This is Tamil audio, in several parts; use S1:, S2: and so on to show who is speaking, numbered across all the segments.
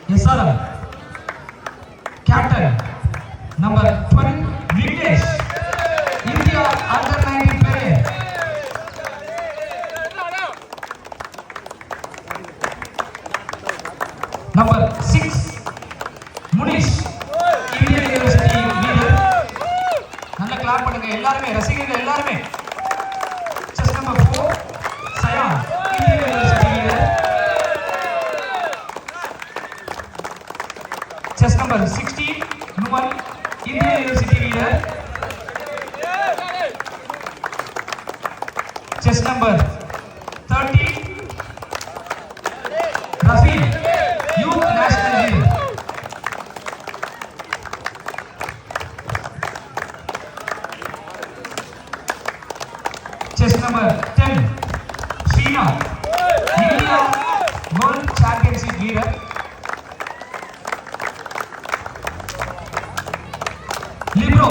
S1: SRM. Captain number 12 Vignesh, India under 19 player. Number 6 Munish, Indian University leader. நல்ல கிளாப் பண்ணுங்க எல்லாரும் ரசிகர்கள் எல்லாரும். Chess number 4 Sayan, Indian University leader. Chess number 16 Numan, Indian University leader. Chess number 30 Rafi, Youth National leader. Chess number 10 Sheena, India World Championship leader. Libro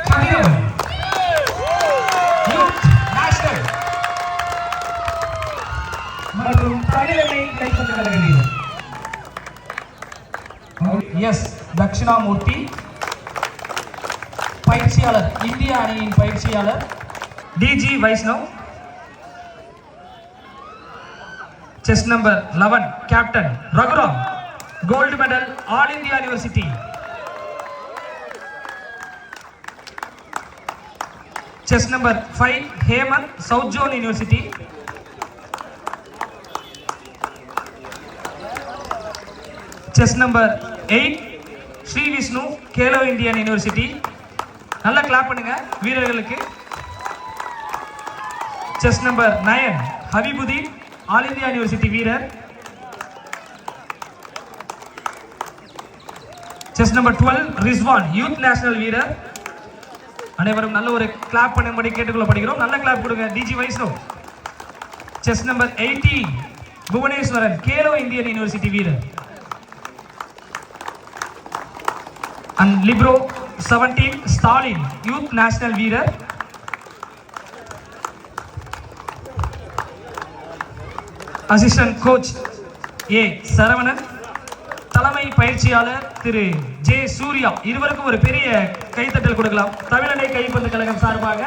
S1: Kadiram, Youth National. மற்றும் தமிழனை கைப்பற்ற வருகிறது. எஸ் தக்ஷணாமூர்த்தி பயிற்சியாளர், இந்திய அணியின் பயிற்சியாளர் DG Vaishnav. Chess number 11 captain Raghuram, gold medal all India university. Chess number 5 Hemanth, south zone university. Chess number 8 Sri Vishnu, Khelo Indian university. நல்லா கிளாப் பண்ணுங்க வீரர்களுக்கு. Chess number 9 Habibuddin, all India university வீரர். Chess number 12 Rizwan, youth national வீரர். அனைவரும் நல்ல ஒரு கிளாப் பண்ணும்படி கேட்டுக்கொள்ளப்படுகிறோம். நல்ல கிளாப் கொடுங்க DG Vaishnav. Chess number 18 Bhuvaneswaran, Khelo Indian university வீரர். And Libro 17 Stalin, Youth National வீரர். அசிஸ்டன்ட் கோச் ஏ சரவணன், தலைமை பயிற்சியாளர் திரு ஜே சூர்யா. இருவருக்கும் ஒரு பெரிய கைத்தட்டல் கொடுக்கலாம் தமிழனை கைப்பந்து கழகம் சார்பாக.